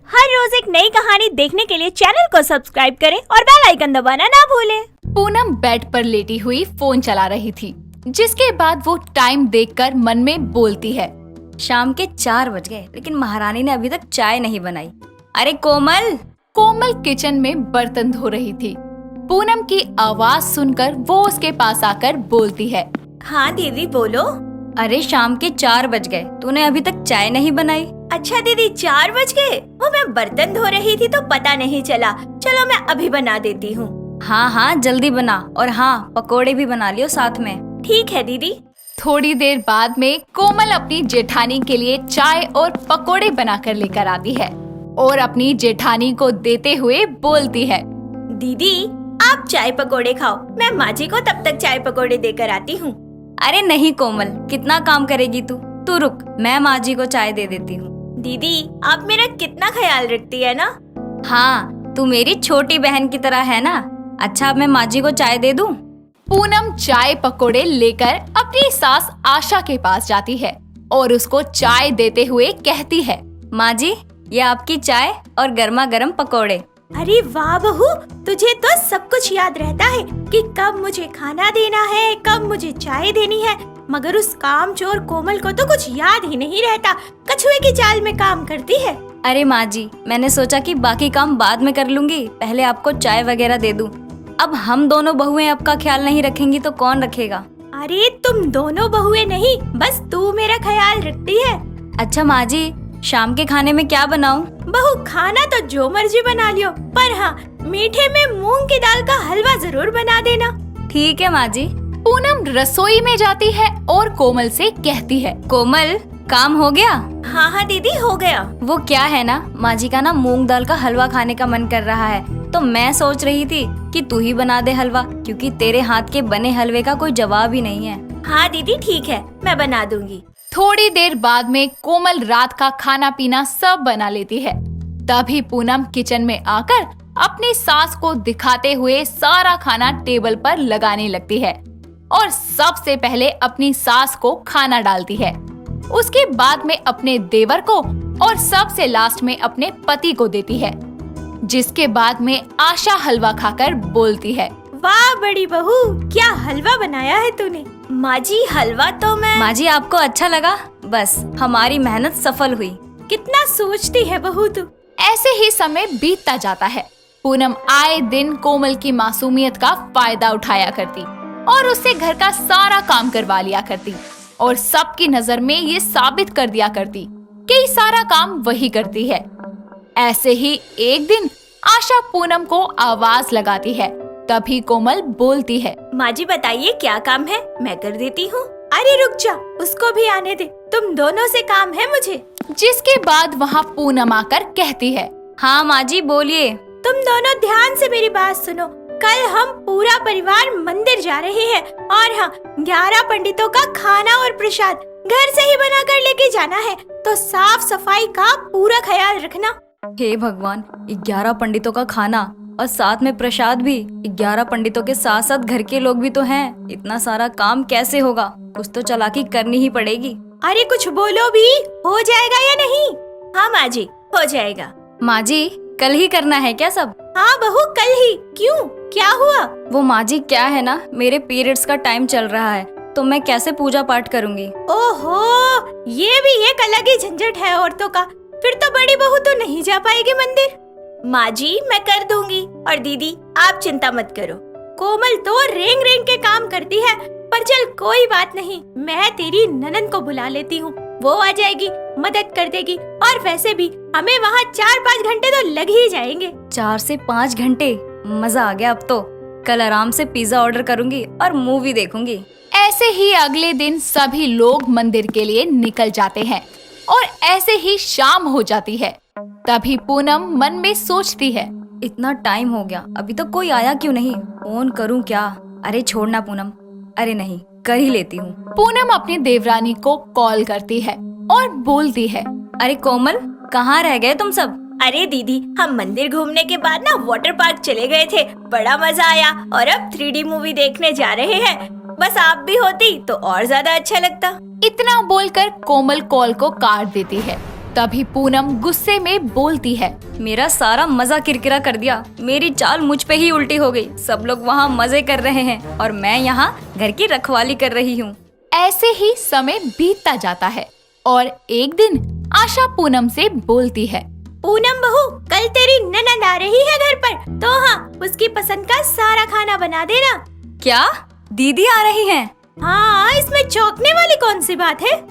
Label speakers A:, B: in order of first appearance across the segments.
A: हर रोज एक नई कहानी देखने के लिए चैनल को सब्सक्राइब करें और बेल आइकन दबाना ना भूलें।
B: पूनम बेड पर लेटी हुई फोन चला रही थी, जिसके बाद वो टाइम देखकर मन में बोलती है।
C: शाम के 4 बज गए लेकिन महारानी ने अभी तक चाय नहीं बनाई। अरे कोमल!
B: कोमल किचन में बर्तन धो रही थी। पूनम की आवाज सुनकर वो उसके पास आकर बोलती है।
A: हाँ दीदी बोलो।
C: अरे शाम के 4 बज गए, तूने अभी तक चाय नहीं बनाई?
A: अच्छा दीदी 4 बज गए, वो मैं बर्तन धो रही थी तो पता नहीं चला। चलो मैं अभी बना देती हूँ।
C: हाँ जल्दी बना, और हाँ पकोड़े भी बना लियो साथ में।
A: ठीक है दीदी।
B: थोड़ी देर बाद में कोमल अपनी जेठानी के लिए चाय और पकोड़े बनाकर लेकर आती है और अपनी जेठानी को देते हुए बोलती है।
A: दीदी आप चाय पकोड़े खाओ, मैं माँ जी को तब तक चाय पकोड़े देकर आती हूँ।
C: अरे नहीं कोमल, कितना काम करेगी तू रुक, मैं माँ जी को चाय दे देती हूँ।
A: दीदी आप मेरा कितना ख्याल रखती है ना।
C: हाँ, तू मेरी छोटी बहन की तरह है ना। अच्छा अब मैं माँ जी को चाय दे दूँ?
B: पूनम चाय पकोड़े लेकर अपनी सास आशा के पास जाती है और उसको चाय देते हुए कहती है।
C: माँ जी, ये आपकी चाय और गर्मा गर्म पकोड़े।
A: अरे वाह बहू, तुझे तो सब कुछ याद रहता है कि कब मुझे खाना देना है, कब मुझे चाय देनी है, मगर उस कामचोर कोमल को तो कुछ याद ही नहीं रहता। कछुए की चाल में काम करती है।
C: अरे माँ जी, मैंने सोचा कि बाकी काम बाद में कर लूंगी, पहले आपको चाय वगैरह दे दूं। अब हम दोनों बहुएं आपका ख्याल नहीं रखेंगी तो कौन रखेगा?
A: अरे तुम दोनों बहुएं नहीं, बस तू मेरा ख्याल रखती है।
C: अच्छा माँ जी, शाम के खाने में क्या बनाऊं?
A: बहू खाना तो जो मर्जी बना लियो, पर हाँ मीठे में मूंग की दाल का हलवा जरूर बना देना।
C: ठीक है माँ जी।
B: पूनम रसोई में जाती है और कोमल से कहती है।
C: कोमल, काम हो गया?
A: हाँ दीदी हो गया।
C: वो क्या है ना, माँ जी का ना मूंग दाल का हलवा खाने का मन कर रहा है, तो मैं सोच रही थी कि तू ही बना दे हलवा, क्योंकि तेरे हाथ के बने हलवे का कोई जवाब ही नहीं है।
A: हाँ दीदी ठीक है, मैं बना दूंगी।
B: थोड़ी देर बाद में कोमल रात का खाना पीना सब बना लेती है। तभी पूनम किचन में आकर अपनी सास को दिखाते हुए सारा खाना टेबल पर लगाने लगती है और सबसे पहले अपनी सास को खाना डालती है, उसके बाद में अपने देवर को और सबसे लास्ट में अपने पति को देती है, जिसके बाद में आशा हलवा खाकर बोलती है।
A: वाह बड़ी बहू, क्या हलवा बनाया है तूने। माँ जी हलवा तो मैं।
C: माँ जी आपको अच्छा लगा? बस हमारी मेहनत सफल हुई।
A: कितना सोचती है बहू तू।
B: ऐसे ही समय बीतता जाता है। पूनम आए दिन कोमल की मासूमियत का फायदा उठाया करती और उससे घर का सारा काम करवा लिया करती और सबकी नजर में ये साबित कर दिया करती कि सारा काम वही करती है। ऐसे ही एक दिन आशा पूनम को आवाज लगाती है। तभी कोमल बोलती है।
A: माँ जी बताइए क्या काम है, मैं कर देती हूँ। अरे रुक जा, उसको भी आने दे, तुम दोनों से काम है मुझे।
B: जिसके बाद वहाँ पूनम आकर कहती है।
C: हाँ माँ जी बोलिए।
A: तुम दोनों ध्यान से मेरी बात सुनो। कल हम पूरा परिवार मंदिर जा रहे हैं और हाँ 11 पंडितों का खाना और प्रसाद घर से ही बना कर लेके जाना है, तो साफ सफाई का पूरा ख्याल रखना।
C: हे भगवान, 11 पंडितों का खाना और साथ में प्रसाद भी। 11 पंडितों के साथ साथ घर के लोग भी तो हैं। इतना सारा काम कैसे होगा? कुछ तो चालाकी करनी ही पड़ेगी।
A: अरे कुछ बोलो भी, हो जाएगा या नहीं? हाँ माँ जी हो जाएगा।
C: माँ जी कल ही करना है क्या सब?
A: हाँ बहू कल ही। क्यों, क्या हुआ?
C: वो माँ जी क्या है ना, मेरे पीरियड्स का टाइम चल रहा है, तो मैं कैसे पूजा पाठ करूँगी?
A: ओहो, ये भी एक अलग ही झंझट है औरतों का। फिर तो बड़ी बहू तो नहीं जा पाएगी मंदिर। माँ जी मैं कर दूंगी, और दीदी आप चिंता मत करो। कोमल तो रेंग रेंग के काम करती है, पर चल कोई बात नहीं, मैं तेरी ननद को बुला लेती हूँ, वो आ जाएगी, मदद कर देगी। और वैसे भी हमें वहाँ 4-5 घंटे तो लग ही जाएंगे।
C: 4 से 5 घंटे? मजा आ गया अब तो। कल आराम से पिज्जा ऑर्डर करूंगी और मूवी देखूंगी।
B: ऐसे ही अगले दिन सभी लोग मंदिर के लिए निकल जाते हैं और ऐसे ही शाम हो जाती है। तभी पूनम मन में सोचती है।
C: इतना टाइम हो गया, अभी तो कोई आया क्यों नहीं? फोन करूं क्या? अरे छोड़ना पूनम, अरे नहीं कर ही लेती हूँ।
B: पूनम अपनी देवरानी को कॉल करती है और बोलती है।
C: अरे कोमल, कहाँ रह गए तुम सब?
A: अरे दीदी हम मंदिर घूमने के बाद ना वाटर पार्क चले गए थे, बड़ा मजा आया और अब 3D मूवी देखने जा रहे हैं। बस आप भी होती तो और ज्यादा अच्छा लगता।
B: इतना बोलकर कोमल कॉल को काट देती है तभी पूनम गुस्से में बोलती है।
C: मेरा सारा मजा किरकिरा कर दिया, मेरी चाल मुझ पे ही उल्टी हो गई। सब लोग वहाँ मजे कर रहे हैं और मैं यहाँ घर की रखवाली कर रही हूँ।
B: ऐसे ही समय बीतता जाता है और एक दिन आशा पूनम से बोलती है।
A: पूनम बहू, कल तेरी ननद आ रही है घर पर, तो हाँ, उसकी पसंद का सारा खाना बना देना।
C: क्या दीदी आ रही हैं?
A: हाँ, इसमें चौंकने वाली कौन सी बात है?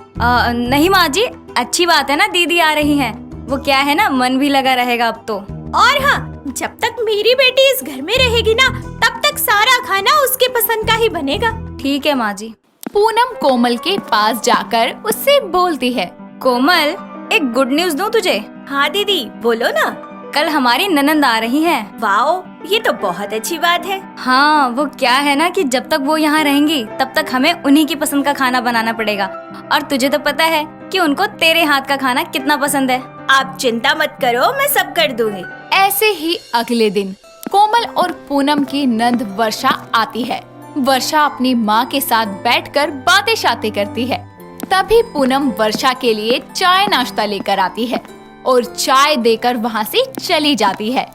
C: नहीं माँ जी, अच्छी बात है ना, दीदी आ रही हैं। वो क्या है ना, मन भी लगा रहेगा अब तो।
A: और हाँ, जब तक मेरी बेटी इस घर में रहेगी ना, तब तक सारा खाना उसके पसंद का ही बनेगा।
C: ठीक है माँ जी।
B: पूनम कोमल के पास जाकर उससे बोलती है।
C: कोमल, एक गुड न्यूज दूं तुझे?
A: हाँ दीदी, बोलो ना।
C: कल हमारी ननंद आ रही है।
A: वाओ, ये तो बहुत अच्छी बात है।
C: हाँ, वो क्या है ना कि जब तक वो यहाँ रहेंगी तब तक हमें उन्हीं की पसंद का खाना बनाना पड़ेगा। और तुझे तो पता है कि उनको तेरे हाथ का खाना कितना पसंद है।
A: आप चिंता मत करो, मैं सब कर दूंगी।
B: ऐसे ही अगले दिन कोमल और पूनम की नंद वर्षा आती है। वर्षा अपनी माँ के साथ बैठकर बातें शातें करती है। तभी पूनम वर्षा के लिए चाय नाश्ता लेकर आती है और चाय देकर वहाँ से चली जाती है।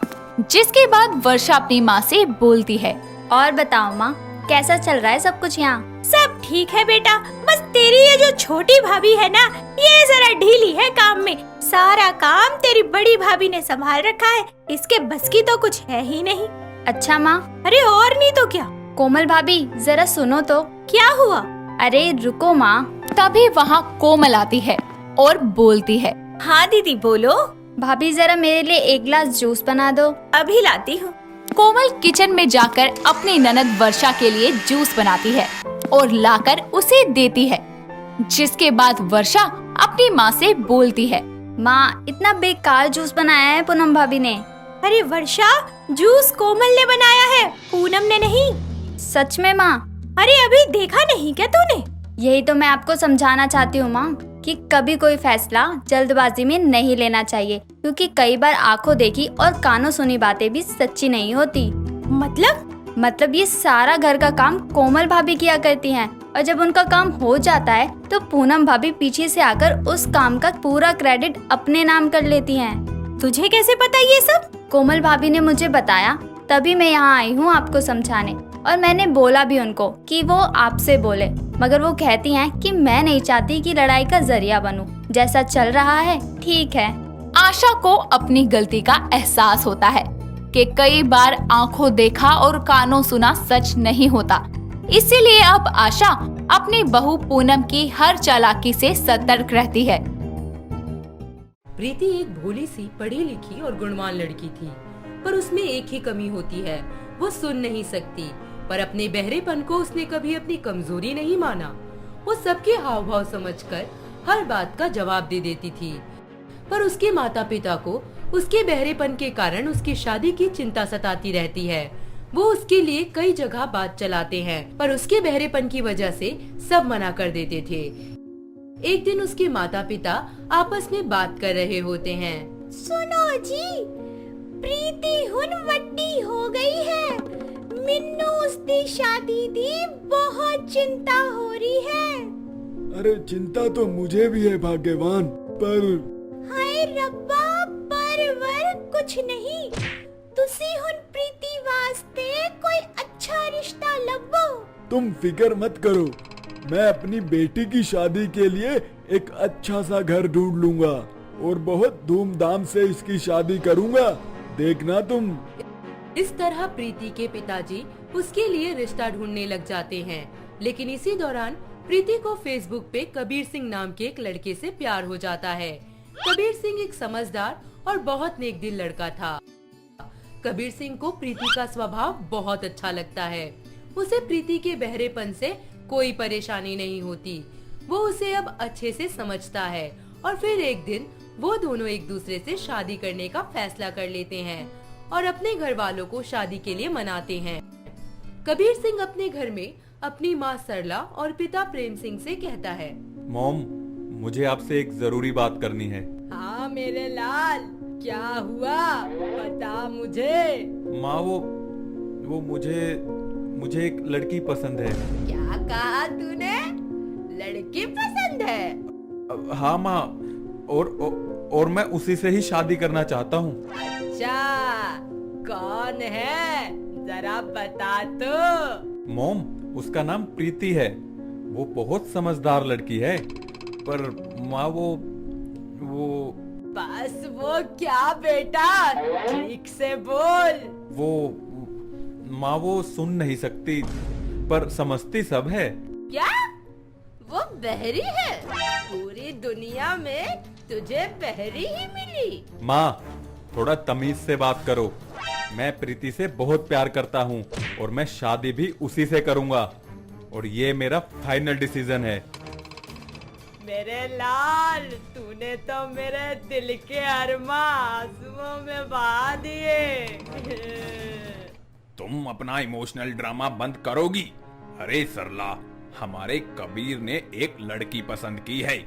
B: जिसके बाद वर्षा अपनी माँ से बोलती है।
C: और बताओ माँ, कैसा चल रहा है सब कुछ यहाँ?
A: सब ठीक है बेटा, बस तेरी ये जो छोटी भाभी है ना, ये जरा ढीली है काम में। सारा काम तेरी बड़ी भाभी ने संभाल रखा है, इसके बस की तो कुछ है ही नहीं।
C: अच्छा माँ।
A: अरे और नहीं तो क्या।
C: कोमल भाभी, जरा सुनो तो।
A: क्या हुआ?
C: अरे रुको माँ।
B: तभी वहाँ कोमल आती है और बोलती है।
A: हाँ दीदी, बोलो।
C: भाभी, जरा मेरे लिए एक गिलास जूस बना दो।
A: अभी लाती हूँ।
B: कोमल किचन में जाकर अपनी ननद वर्षा के लिए जूस बनाती है और लाकर उसे देती है। जिसके बाद वर्षा अपनी माँ से बोलती है।
C: माँ, इतना बेकार जूस बनाया है पूनम भाभी ने।
A: अरे वर्षा, जूस कोमल ने बनाया है, पूनम ने नहीं।
C: सच में माँ?
A: अरे अभी देखा नहीं क्या तूने?
C: यही तो मैं आपको समझाना चाहती हूँ माँ, कि कभी कोई फैसला जल्दबाजी में नहीं लेना चाहिए, क्योंकि कई बार आंखों देखी और कानों सुनी बातें भी सच्ची नहीं होती। मतलब ये सारा घर का काम कोमल भाभी किया करती हैं, और जब उनका काम हो जाता है तो पूनम भाभी पीछे से आकर उस काम का पूरा क्रेडिट अपने नाम कर लेती हैं।
A: तुझे कैसे पता ये सब?
C: कोमल भाभी ने मुझे बताया, तभी मैं यहाँ आई हूँ आपको समझाने। और मैंने बोला भी उनको कि वो आपसे बोले, मगर वो कहती हैं कि मैं नहीं चाहती कि लड़ाई का जरिया बनूं। जैसा चल रहा है ठीक है।
B: आशा को अपनी गलती का एहसास होता है कि कई बार आंखों देखा और कानों सुना सच नहीं होता। इसीलिए अब आशा अपनी बहू पूनम की हर चालाकी से सतर्क रहती है।
D: प्रीति एक भोली सी पढ़ी लिखी और गुणवान लड़की थी, पर उसमें एक ही कमी होती है, वो सुन नहीं सकती। पर अपने बहरेपन को उसने कभी अपनी कमजोरी नहीं माना। वो सबके हाव भाव समझकर हर बात का जवाब दे देती थी। पर उसके माता पिता को उसके बहरेपन के कारण उसकी शादी की चिंता सताती रहती है। वो उसके लिए कई जगह बात चलाते हैं, पर उसके बहरेपन की वजह से सब मना कर देते थे। एक दिन उसके माता पिता आपस में बात कर रहे होते हैं।
A: सुनो जी, प्रीति हुन वड्डी हो गई है, मिन्नू उसकी शादी दी, बहुत चिंता हो रही है।
E: अरे चिंता तो मुझे भी है भाग्यवान, पर
A: हाय रब्बा, पर कुछ नहीं, तुसी हुन प्रीति वास्ते कोई अच्छा रिश्ता लभो।
E: तुम फिक्र मत करो, मैं अपनी बेटी की शादी के लिए एक अच्छा सा घर ढूंढ लूंगा और बहुत धूमधाम से इसकी शादी करूंगा, देखना तुम।
D: इस तरह प्रीति के पिताजी उसके लिए रिश्ता ढूंढने लग जाते हैं। लेकिन इसी दौरान प्रीति को फेसबुक पे कबीर सिंह नाम के एक लड़के से प्यार हो जाता है। कबीर सिंह एक समझदार और बहुत नेक दिल लड़का था। कबीर सिंह को प्रीति का स्वभाव बहुत अच्छा लगता है। उसे प्रीति के बहरेपन से कोई परेशानी नहीं होती। वो उसे अब अच्छे से समझता है और फिर एक दिन वो दोनों एक दूसरे से शादी करने का फैसला कर लेते हैं और अपने घर वालों को शादी के लिए मनाते हैं। कबीर सिंह अपने घर में अपनी माँ सरला और पिता प्रेम सिंह से कहता है।
F: मॉम, मुझे आपसे एक जरूरी बात करनी है।
D: हाँ मेरे लाल, क्या हुआ बता मुझे।
F: माँ, वो मुझे एक लड़की पसंद है।
D: क्या कहा तूने? लड़की पसंद है?
F: हाँ माँ, और मैं उसी से ही शादी करना चाहता हूँ।
D: अच्छा, कौन है जरा बता तो।
F: मॉम, उसका नाम प्रीति है। वो बहुत समझदार लड़की है। पर माँ वो
D: बस वो क्या बेटा, ठीक से बोल।
F: वो माँ वो सुन नहीं सकती पर समझती सब है।
D: क्या वो बहरी है? पूरी दुनिया में तुझे बहरी ही मिली?
F: माँ, थोड़ा तमीज से बात करो। मैं प्रीति से बहुत प्यार करता हूँ और मैं शादी भी उसी से करूँगा और ये मेरा फाइनल डिसीजन है।
D: मेरे लाल, तूने तो मेरे दिल के अरमा आंसुओं में बहा दिए।
F: तुम अपना इमोशनल ड्रामा बंद करोगी? अरे सरला, हमारे कबीर ने एक लड़की पसंद की है।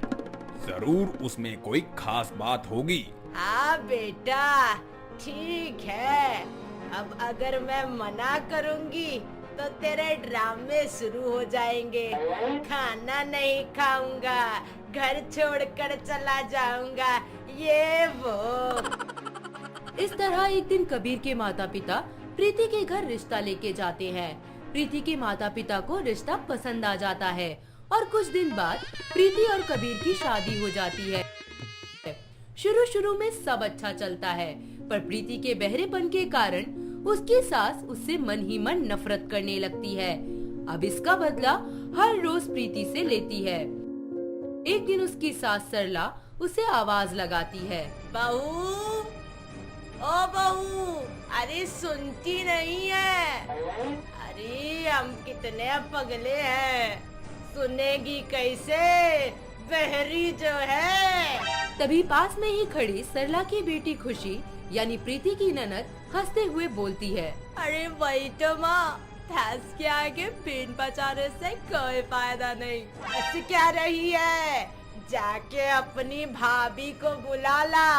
F: जरूर उसमें कोई खास बात होगी।
D: हाँ बेटा, ठीक है। अब अगर मैं मना करूंगी तो तेरे ड्रामे शुरू हो जाएंगे। खाना नहीं खाऊंगा, घर छोड़कर चला जाऊंगा, ये वो। इस तरह एक दिन कबीर के माता पिता प्रीति के घर रिश्ता लेके जाते हैं। प्रीति के माता पिता को रिश्ता पसंद आ जाता है और कुछ दिन बाद प्रीति और कबीर की शादी हो जाती है। शुरू में सब अच्छा चलता है, पर प्रीति के बहरेपन के कारण उसकी सास उससे मन ही मन नफरत करने लगती है। अब इसका बदला हर रोज प्रीति से लेती है। एक दिन उसकी सास सरला उसे आवाज लगाती है, बहू, ओ बहू, अरे सुनती नहीं है? अरे हम कितने पगले हैं, सुनेगी कैसे, बहरी जो है। तभी पास में ही खड़ी सरला की बेटी खुशी यानी प्रीति की ननद हंसते हुए बोलती है, अरे वही तो माँ, भैंस के आगे बीन बचाने से कोई फायदा नहीं। हंस क्या रही है, जाके अपनी भाभी को बुला ला।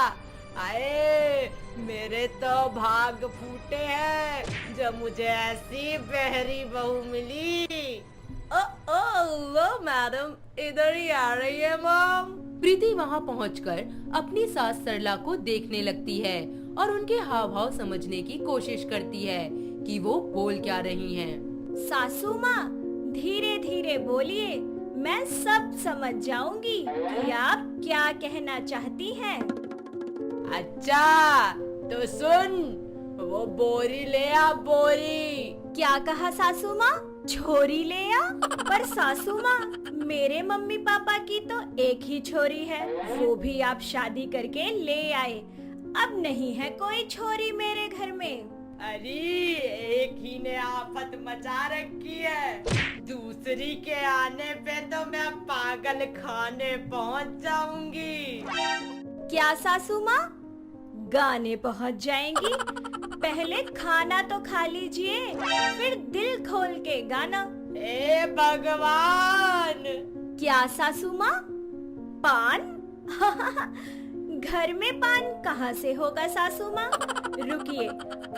D: अरे मेरे तो भाग फूटे हैं जो मुझे ऐसी बहरी बहू मिली। ओ मैडम, इधर ही आ रही है मॉम। प्रीति वहाँ पहुँचकर अपनी सास सरला को देखने लगती है और उनके हाव भाव समझने की कोशिश करती है कि वो बोल क्या रही हैं।
A: सासू माँ, धीरे धीरे बोलिए, मैं सब समझ जाऊंगी कि आप क्या कहना चाहती हैं।
D: अच्छा तो सुन, वो बोरी ले आ, बोरी।
A: क्या कहा सासू माँ? छोरी ले आ? पर सासू माँ, मेरे मम्मी पापा की तो एक ही छोरी है, वो भी आप शादी करके ले आए। अब नहीं है कोई छोरी मेरे घर में।
D: अरे एक ही ने आफत मचा रखी है, दूसरी के आने पे तो मैं पागल खाने पहुंच जाऊंगी।
A: क्या सासू माँ, गाने पहुंच जाएंगी? पहले खाना तो खा लीजिए, फिर दिल खोल के गाना।
D: ए भगवान!
A: क्या सासू माँ, पान? घर में पान कहाँ से होगा सासू माँ? रुकिए,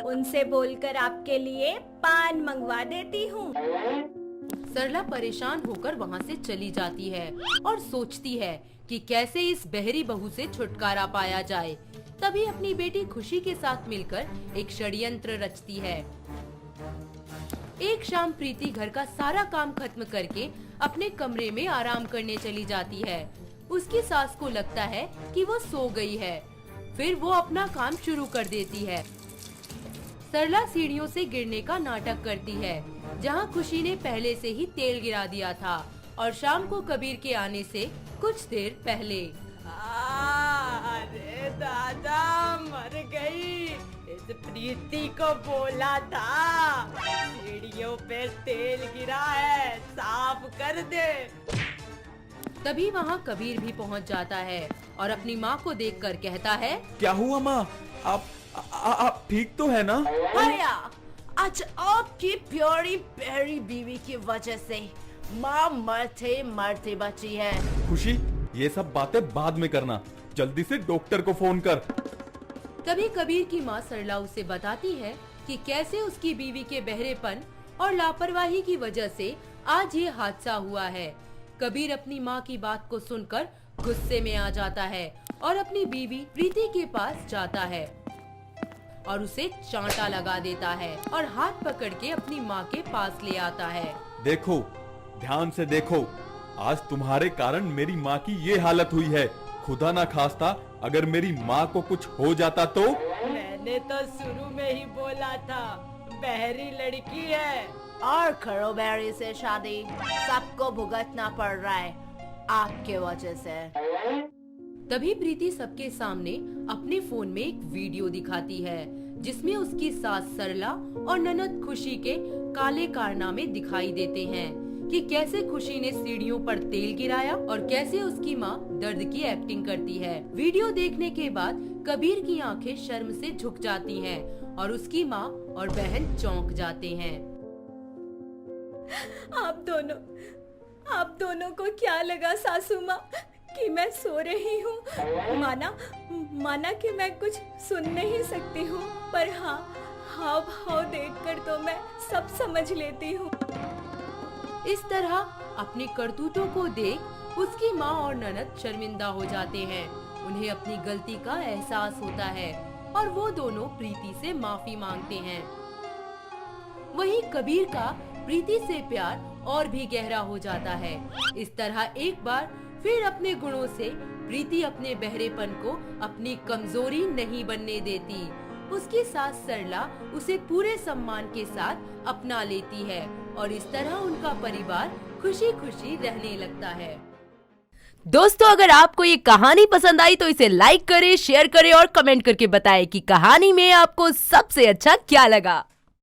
A: उनसे बोलकर आपके लिए पान मंगवा देती हूँ।
D: सरला परेशान होकर वहाँ से चली जाती है और सोचती है कि कैसे इस बहरी बहू से छुटकारा पाया जाए। तभी अपनी बेटी खुशी के साथ मिलकर एक षड्यंत्र रचती है। एक शाम प्रीति घर का सारा काम खत्म करके अपने कमरे में आराम करने चली जाती है। उसकी सास को लगता है कि वो सो गई है, फिर वो अपना काम शुरू कर देती है। सरला सीढ़ियों से गिरने का नाटक करती है, जहाँ खुशी ने पहले से ही तेल गिरा दिया था और शाम को कबीर के आने से कुछ देर पहले। अरे दादा, मर गई। इस प्रीति को बोला था सीढ़ियों पे तेल गिरा है, साफ कर दे। तभी वहाँ कबीर भी पहुँच जाता है और अपनी माँ को देखकर कहता है,
F: क्या हुआ माँ? आप ठीक तो है ना?
D: भैया, आज आपकी प्यारी प्यारी बीवी की वजह से माँ मरते मरते बची है।
F: खुशी, ये सब बातें बाद में करना, जल्दी से डॉक्टर को फोन कर।
D: तभी कबीर की माँ सरला उसे बताती है कि कैसे उसकी बीवी के बहरेपन और लापरवाही की वजह से आज ये हादसा हुआ है। कबीर अपनी माँ की बात को सुनकर गुस्से में आ जाता है और अपनी बीवी प्रीति के पास जाता है और उसे चांटा लगा देता है और हाथ पकड़ के अपनी माँ के पास ले आता है।
F: देखो, ध्यान से देखो, आज तुम्हारे कारण मेरी माँ की ये हालत हुई है। खुदा ना खास्ता अगर मेरी माँ को कुछ हो जाता तो।
G: मैंने तो शुरू में ही बोला था, बहरी लड़की है और खरोबेरी से शादी सबको भुगतना पड़ रहा है आपके वजह से।
D: तभी प्रीति सबके सामने अपने फोन में एक वीडियो दिखाती है जिसमें उसकी सास सरला और ननद खुशी के काले कारनामे दिखाई देते हैं कि कैसे खुशी ने सीढ़ियों पर तेल गिराया और कैसे उसकी माँ दर्द की एक्टिंग करती है। वीडियो देखने के बाद कबीर की आंखें शर्म से झुक जाती हैं और उसकी माँ और बहन चौंक जाते हैं।
A: आप दोनों को क्या लगा सासू माँ कि मैं सो रही हूँ? माना कि मैं कुछ सुन नहीं सकती हूँ, पर हाँ, हाव भाव देखकर तो मैं सब समझ लेती हूँ।
D: इस तरह अपनी करतूतों को देख उसकी माँ और ननद शर्मिंदा हो जाते हैं। उन्हें अपनी गलती का एहसास होता है और वो दोनों प्रीति से माफी मांगते हैं। वहीं कबीर का प्रीति से प्यार और भी गहरा हो जाता है। इस तरह एक बार फिर अपने गुणों से प्रीति अपने बहरेपन को अपनी कमजोरी नहीं बनने देती। उसकी सास सरला उसे पूरे सम्मान के साथ अपना लेती है और इस तरह उनका परिवार खुशी खुशी रहने लगता है।
G: दोस्तों, अगर आपको ये कहानी पसंद आई तो इसे लाइक करें, शेयर करें और कमेंट करके बताएं कि कहानी में आपको सबसे अच्छा क्या लगा।